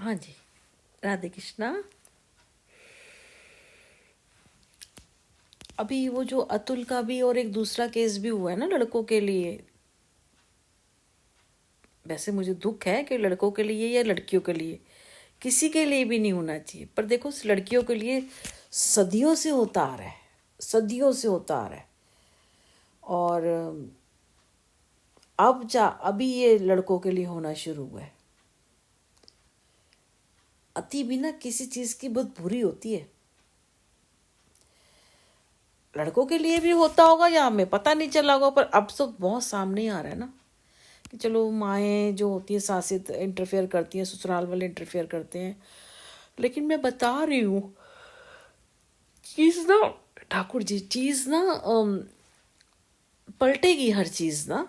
हाँ जी, राधे कृष्णा। अभी वो जो अतुल का भी और एक दूसरा केस भी हुआ है ना लड़कों के लिए। वैसे मुझे दुख है कि लड़कों के लिए या लड़कियों के लिए, किसी के लिए भी नहीं होना चाहिए, पर देखो उस लड़कियों के लिए सदियों से होता आ रहा है, सदियों से होता आ रहा है। और अभी ये लड़कों के लिए होना शुरू हुआ है। अति भी ना किसी चीज़ की बहुत बुरी होती है। लड़कों के लिए भी होता होगा या हमें पता नहीं चला होगा, पर अब तो बहुत सामने आ रहा है ना कि चलो माएँ जो होती है सासें इंटरफेयर करती हैं, ससुराल वाले इंटरफेयर करते हैं। लेकिन मैं बता रही हूँ चीज़ ना, ठाकुर जी, चीज़ ना पलटेगी हर चीज़ ना।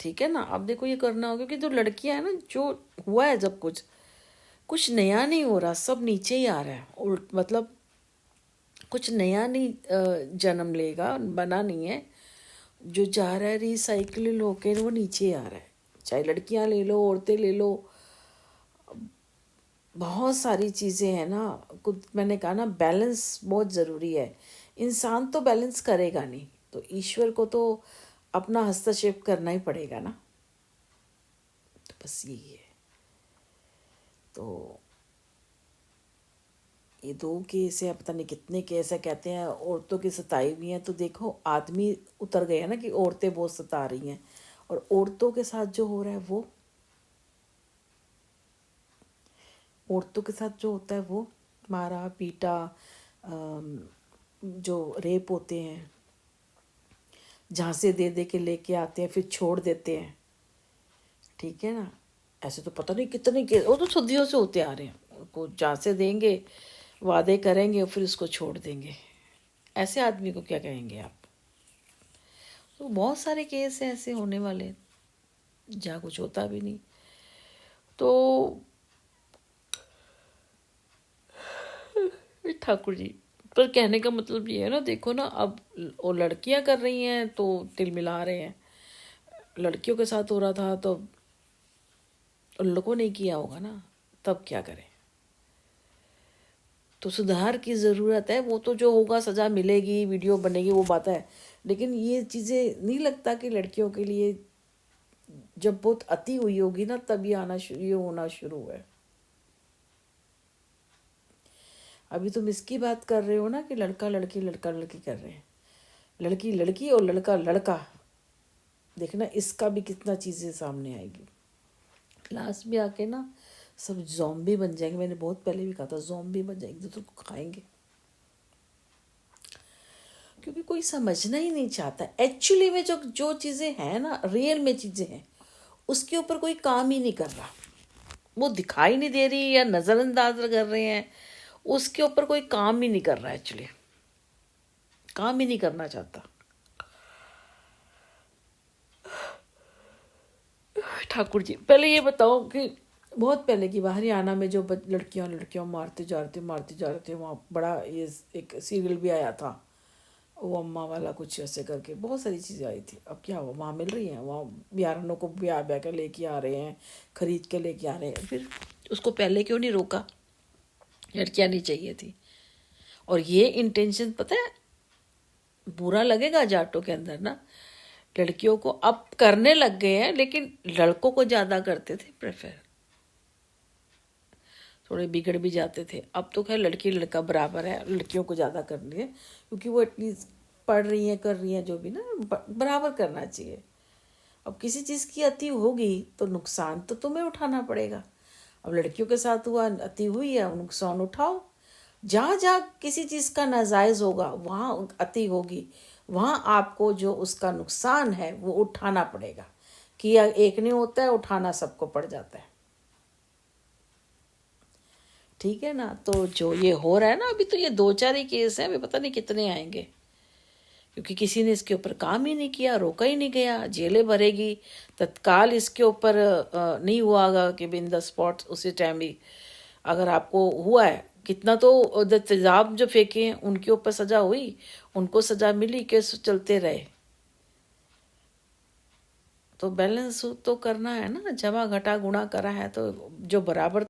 ठीक है ना। अब देखो ये करना होगा कि जो लड़कियां हैं ना, जो हुआ है, जब कुछ नया नहीं हो रहा, सब नीचे ही आ रहा है। उल्ट मतलब कुछ नया नहीं जन्म लेगा, बना नहीं है। जो जा रहा है रिसाइकिल होके वो नीचे आ रहा है। चाहे लड़कियां ले लो, औरतें ले लो, बहुत सारी चीज़ें हैं ना। कुछ मैंने कहा ना, बैलेंस बहुत ज़रूरी है। इंसान तो बैलेंस करेगा नहीं, तो ईश्वर को तो अपना हस्तक्षेप करना ही पड़ेगा ना। तो बस यही है। तो ये दो केस है, पता नहीं कितने केस है। कहते हैं औरतों की सताई हुई हैं, तो देखो आदमी उतर गए हैं ना कि औरतें बहुत सता रही हैं। और औरतों के साथ जो हो रहा है वो, औरतों के साथ जो होता है वो मारा पीटा, जो रेप होते हैं, झांसे दे दे के लेके आते हैं, फिर छोड़ देते हैं। ठीक है ना। ऐसे तो पता नहीं कितने केस, वो तो सदियों से होते आ रहे हैं। उनको झांसे देंगे, वादे करेंगे और फिर उसको छोड़ देंगे। ऐसे आदमी को क्या कहेंगे आप। तो बहुत सारे केस हैं ऐसे होने वाले, जहाँ कुछ होता भी नहीं। तो ठाकुर जी, पर कहने का मतलब ये है ना, देखो ना, अब वो लड़कियां कर रही हैं तो तिल मिला रहे हैं। लड़कियों के साथ हो रहा था तो उन लोगों ने किया होगा ना, तब क्या करें। तो सुधार की ज़रूरत है। वो तो जो होगा सज़ा मिलेगी, वीडियो बनेगी, वो बात है। लेकिन ये चीज़ें नहीं लगता कि लड़कियों के लिए जब बहुत अति हुई होगी ना, तब ये होना शुरू है। अभी तुम इसकी बात कर रहे हो ना कि लड़का लड़की लड़का लड़की कर रहे हैं, लड़की लड़की और लड़का लड़का। देखना इसका भी कितना चीज़ें सामने आएगी। लास्ट में आके ना सब ज़ॉम्बी बन जाएंगे। मैंने बहुत पहले भी कहा था, ज़ॉम्बी बन जाएंगे, दूसरे को खाएंगे। क्योंकि कोई समझना ही नहीं चाहता एक्चुअली में। जो जो चीज़ें हैं ना, रियल में चीज़ें हैं, उसके ऊपर कोई काम ही नहीं कर रहा। वो दिखाई नहीं दे रही या नज़रअंदाज कर रहे हैं, उसके ऊपर कोई काम ही नहीं कर रहा। एक्चुअली काम ही नहीं करना चाहता। ठाकुर जी, पहले ये बताओ कि बहुत पहले की बात, हरियाणा में जो लड़कियां लड़कियां मारते जा रहे थे, वहाँ बड़ा ये एक सीरियल भी आया था, वो अम्मा वाला कुछ ऐसे करके बहुत सारी चीज़ें आई थी। अब क्या हुआ, वहाँ मिल रही हैं, वहाँ बिहारनों को ब्याह ब्याह के लेके आ रहे हैं, खरीद के लेके आ रहे हैं। फिर उसको पहले क्यों नहीं रोका। लड़कियाँ नहीं चाहिए थी। और ये इंटेंशन पता है, बुरा लगेगा जाटों के अंदर ना। लड़कियों को अब करने लग गए हैं, लेकिन लड़कों को ज़्यादा करते थे प्रेफर। थोड़े बिगड़ भी जाते थे। अब तो खैर लड़की लड़का बराबर है, लड़कियों को ज़्यादा करनी है, क्योंकि वो एटलीस्ट पढ़ रही हैं, कर रही हैं, जो भी ना, बराबर करना चाहिए। अब किसी चीज़ की अति होगी तो नुकसान तो तुम्हें उठाना पड़ेगा। अब लड़कियों के साथ हुआ, अति हुई है, नुकसान उठाओ। जहाँ जहाँ किसी चीज़ का नाजायज़ होगा, वहाँ अति होगी, वहाँ आपको जो उसका नुकसान है वो उठाना पड़ेगा। किया एक नहीं होता है, उठाना सबको पड़ जाता है। ठीक है ना। तो जो ये हो रहा है ना, अभी तो ये 2-4 ही केस हैं, अभी पता नहीं कितने आएंगे, क्योंकि किसी ने इसके ऊपर काम ही नहीं किया, रोका ही नहीं गया। जेलें भरेगी तत्काल, इसके ऊपर नहीं हुआ कि इन द स्पॉट उसी टाइम ही। अगर आपको हुआ है, कितना तो तेजाब जो फेंके हैं उनके ऊपर सजा हुई, उनको सजा मिली, केस चलते रहे। तो बैलेंस तो करना है ना, जमा घटा गुणा करा है तो जो बराबर